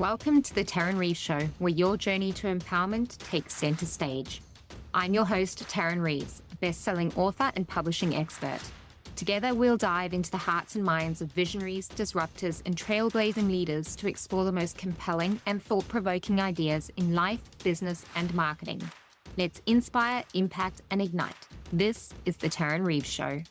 Welcome to the Taryn Reeves Show, where your journey to empowerment takes center stage. I'm your host, Taryn Reeves, best-selling author and publishing expert. Together, we'll dive into the hearts and minds of visionaries, disruptors, and trailblazing leaders to explore the most compelling and thought-provoking ideas in life, business, and marketing. Let's inspire, impact, and ignite. This is the Taryn Reeves Show.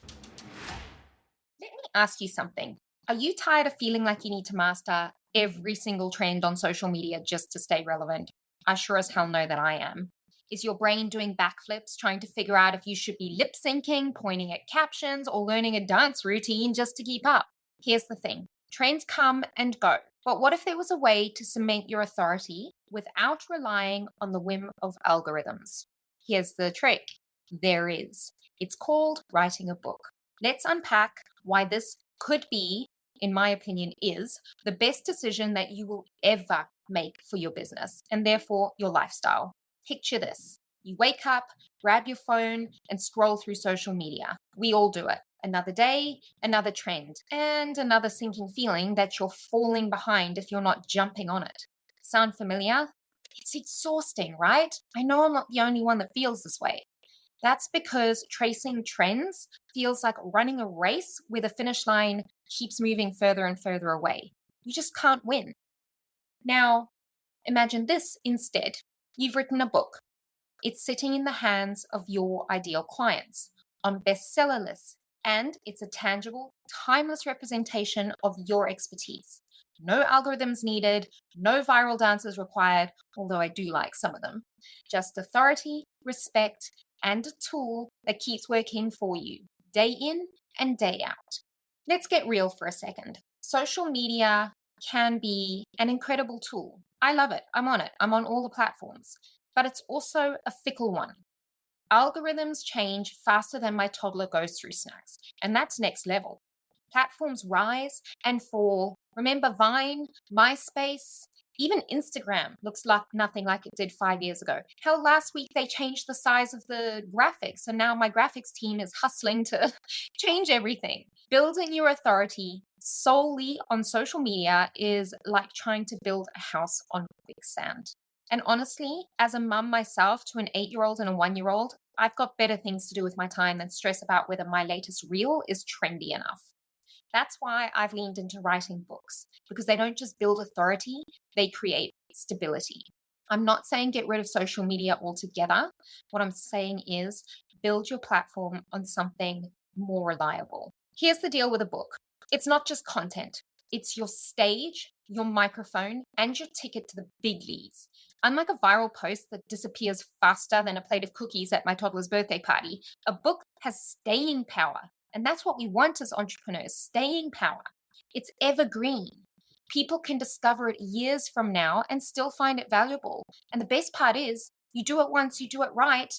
Let me ask you something. Are you tired of feeling like you need to master every single trend on social media just to stay relevant? I sure as hell know that I am. Is your brain doing backflips trying to figure out if you should be lip syncing, pointing at captions, or learning a dance routine just to keep up? Here's the thing. Trends come and go. But what if there was a way to cement your authority without relying on the whim of algorithms? Here's the trick. There is. It's called writing a book. Let's unpack why this could be, in my opinion, is the best decision that you will ever make for your business and therefore your lifestyle. Picture this. You wake up, grab your phone, and scroll through social media. We all do it. Another day, another trend, and another sinking feeling that you're falling behind if you're not jumping on it. Sound familiar? It's exhausting, right? I know I'm not the only one that feels this way. That's because tracing trends feels like running a race where the finish line keeps moving further and further away. You just can't win. Now, imagine this instead. You've written a book. It's sitting in the hands of your ideal clients on bestseller lists, and it's a tangible, timeless representation of your expertise. No algorithms needed, no viral dances required, although I do like some of them. Just authority, respect, and a tool that keeps working for you, day in and day out. Let's get real for a second. Social media can be an incredible tool. I love it. I'm on it. I'm on all the platforms. But it's also a fickle one. Algorithms change faster than my toddler goes through snacks, and that's next level. Platforms rise and fall. Remember Vine, MySpace, even Instagram looks like nothing like it did 5 years ago. Hell, last week they changed the size of the graphics, and now my graphics team is hustling to change everything. Building your authority solely on social media is like trying to build a house on quicksand. And honestly, as a mum myself to an 8-year-old and a 1-year-old, I've got better things to do with my time than stress about whether my latest reel is trendy enough. That's why I've leaned into writing books, because they don't just build authority, they create stability. I'm not saying get rid of social media altogether. What I'm saying is build your platform on something more reliable. Here's the deal with a book. It's not just content. It's your stage, your microphone, and your ticket to the big leagues. Unlike a viral post that disappears faster than a plate of cookies at my toddler's birthday party, a book has staying power. And that's what we want as entrepreneurs, staying power. It's evergreen. People can discover it years from now and still find it valuable. And the best part is, you do it once, you do it right,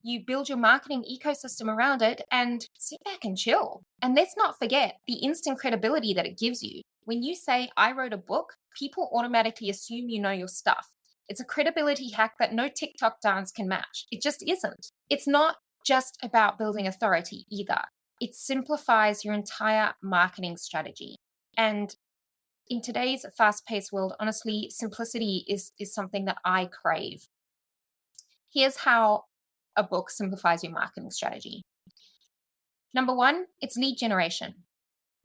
you build your marketing ecosystem around it and sit back and chill. And let's not forget the instant credibility that it gives you. When you say, I wrote a book, people automatically assume you know your stuff. It's a credibility hack that no TikTok dance can match. It just isn't. It's not just about building authority either. It simplifies your entire marketing strategy. And in today's fast-paced world, honestly, simplicity is something that I crave. Here's how a book simplifies your marketing strategy. Number one, it's lead generation.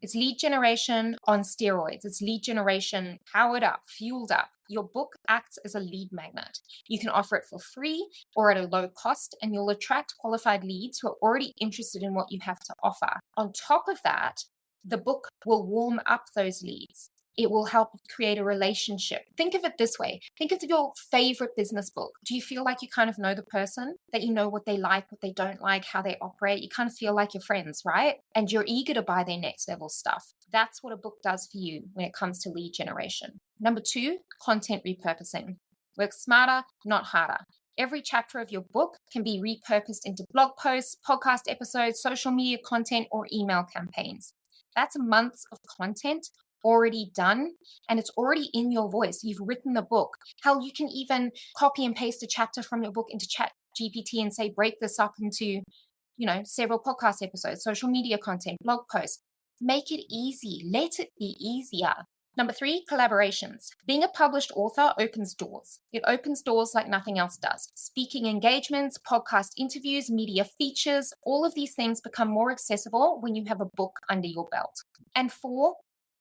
It's lead generation on steroids. It's lead generation powered up, fueled up. Your book acts as a lead magnet. You can offer it for free or at a low cost, and you'll attract qualified leads who are already interested in what you have to offer. On top of that, the book will warm up those leads. It will help create a relationship. Think of it this way. Think of your favorite business book. Do you feel like you kind of know the person, that you know what they like, what they don't like, how they operate? You kind of feel like your friends, right? And you're eager to buy their next level stuff. That's what a book does for you when it comes to lead generation. Number two, content repurposing. Work smarter, not harder. Every chapter of your book can be repurposed into blog posts, podcast episodes, social media content, or email campaigns. That's months of content already done, and it's already in your voice. You've written the book. Hell, you can even copy and paste a chapter from your book into Chat GPT and say, break this up into, several podcast episodes, social media content, blog posts. Make it easy. Let it be easier. Number 3, collaborations. Being a published author opens doors. It opens doors like nothing else does. Speaking engagements, podcast interviews, media features, all of these things become more accessible when you have a book under your belt. And 4,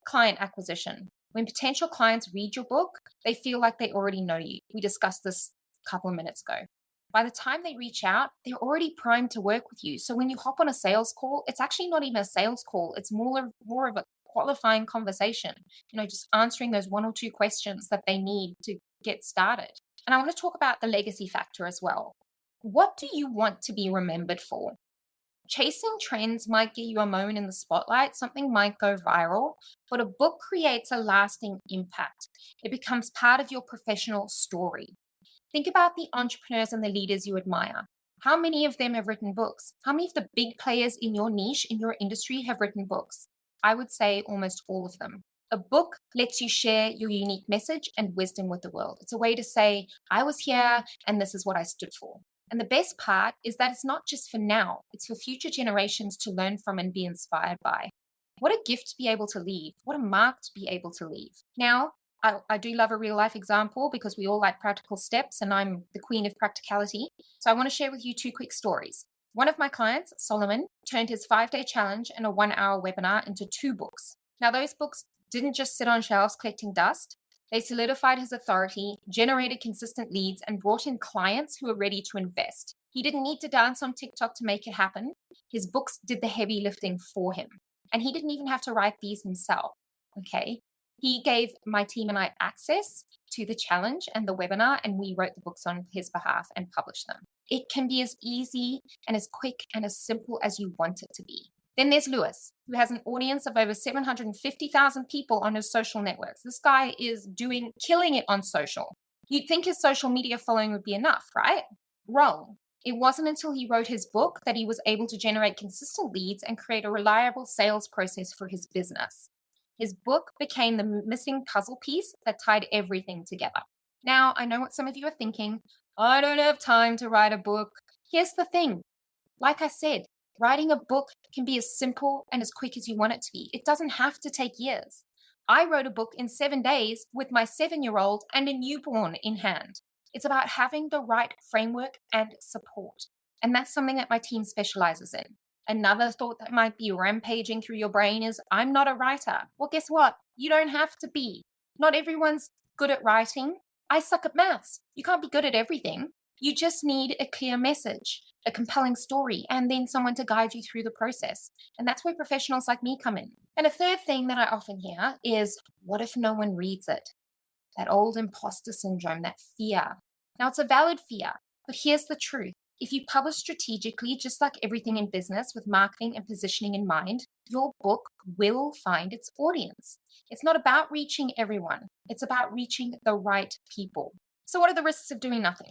client acquisition. When potential clients read your book, they feel like they already know you. We discussed this a couple of minutes ago. By the time they reach out, they're already primed to work with you. So when you hop on a sales call, it's actually not even a sales call. It's more of a qualifying conversation, just answering those 1 or 2 questions that they need to get started. And I want to talk about the legacy factor as well. What do you want to be remembered for? Chasing trends might get you a moment in the spotlight, something might go viral, but a book creates a lasting impact. It becomes part of your professional story. Think about the entrepreneurs and the leaders you admire. How many of them have written books? How many of the big players in your niche, in your industry, have written books? I would say almost all of them. A book lets you share your unique message and wisdom with the world. It's a way to say, I was here and this is what I stood for. And the best part is that it's not just for now, it's for future generations to learn from and be inspired by. What a gift to be able to leave. What a mark to be able to leave. Now, I do love a real life example because we all like practical steps and I'm the queen of practicality. So I want to share with you 2 quick stories. One of my clients, Solomon, turned his 5-day challenge and a 1-hour webinar into 2 books. Now, those books didn't just sit on shelves collecting dust. They solidified his authority, generated consistent leads, and brought in clients who were ready to invest. He didn't need to dance on TikTok to make it happen. His books did the heavy lifting for him. And he didn't even have to write these himself. Okay. He gave my team and I access to the challenge and the webinar, and we wrote the books on his behalf and published them. It can be as easy and as quick and as simple as you want it to be. Then there's Lewis, who has an audience of over 750,000 people on his social networks. This guy is killing it on social. You'd think his social media following would be enough, right? Wrong. It wasn't until he wrote his book that he was able to generate consistent leads and create a reliable sales process for his business. His book became the missing puzzle piece that tied everything together. Now, I know what some of you are thinking. I don't have time to write a book. Here's the thing. Like I said, writing a book can be as simple and as quick as you want it to be. It doesn't have to take years. I wrote a book in 7 days with my 7-year-old and a newborn in hand. It's about having the right framework and support. And that's something that my team specializes in. Another thought that might be rampaging through your brain is, I'm not a writer. Well, guess what? You don't have to be. Not everyone's good at writing. I suck at maths. You can't be good at everything. You just need a clear message, a compelling story, and then someone to guide you through the process. And that's where professionals like me come in. And a third thing that I often hear is, what if no one reads it? That old imposter syndrome, that fear. Now, it's a valid fear, but here's the truth. If you publish strategically, just like everything in business with marketing and positioning in mind, your book will find its audience. It's not about reaching everyone. It's about reaching the right people. So what are the risks of doing nothing?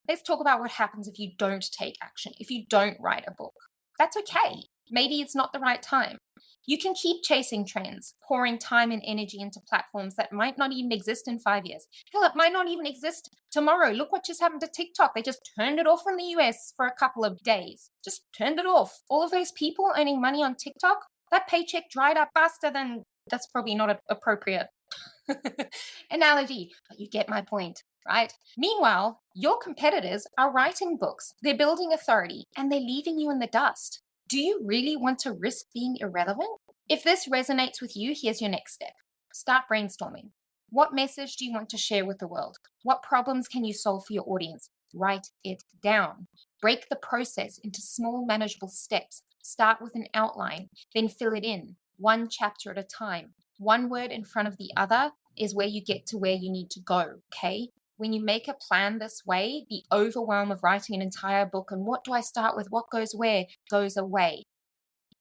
Let's talk about what happens if you don't take action, if you don't write a book. That's okay. Maybe it's not the right time. You can keep chasing trends, pouring time and energy into platforms that might not even exist in 5 years. Hell, it might not even exist tomorrow. Look what just happened to TikTok. They just turned it off in the US for a couple of days. Just turned it off. All of those people earning money on TikTok, that paycheck dried up faster than, that's probably not an appropriate analogy, but you get my point, right? Meanwhile, your competitors are writing books. They're building authority and they're leaving you in the dust. Do you really want to risk being irrelevant? If this resonates with you, here's your next step. Start brainstorming. What message do you want to share with the world? What problems can you solve for your audience? Write it down. Break the process into small, manageable steps. Start with an outline, then fill it in, 1 chapter at a time. 1 word in front of the other is where you get to where you need to go, okay? When you make a plan this way, the overwhelm of writing an entire book and what do I start with, what goes where, goes away.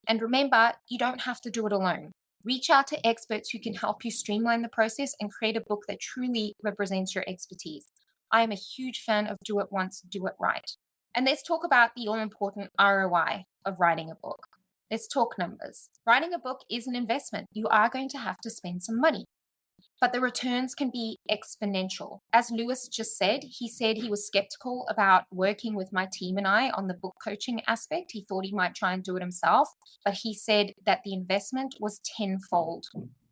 And remember, you don't have to do it alone. Reach out to experts who can help you streamline the process and create a book that truly represents your expertise. I am a huge fan of do it once, do it right. And let's talk about the all-important ROI of writing a book. Let's talk numbers. Writing a book is an investment. You are going to have to spend some money. But the returns can be exponential. As Lewis just said he was skeptical about working with my team and I on the book coaching aspect. He thought he might try and do it himself, but he said that the investment was tenfold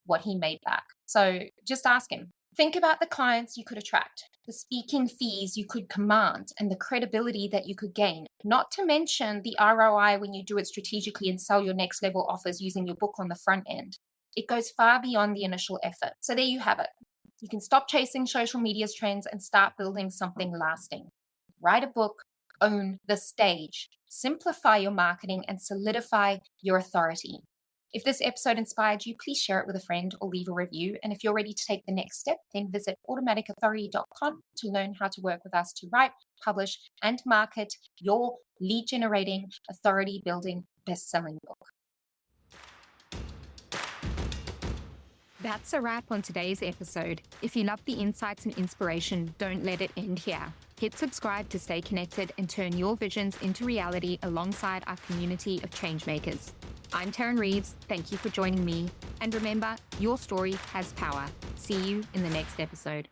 what he made back. So just ask him. Think about the clients you could attract, the speaking fees you could command, and the credibility that you could gain, not to mention the ROI when you do it strategically and sell your next level offers using your book on the front end. It goes far beyond the initial effort. So there you have it. You can stop chasing social media's trends and start building something lasting. Write a book, own the stage, simplify your marketing, and solidify your authority. If this episode inspired you, please share it with a friend or leave a review. And if you're ready to take the next step, then visit automaticauthority.com to learn how to work with us to write, publish, and market your lead generating, authority building, best-selling book. That's a wrap on today's episode. If you love the insights and inspiration, don't let it end here. Hit subscribe to stay connected and turn your visions into reality alongside our community of changemakers. I'm Taryn Reeves. Thank you for joining me. And remember, your story has power. See you in the next episode.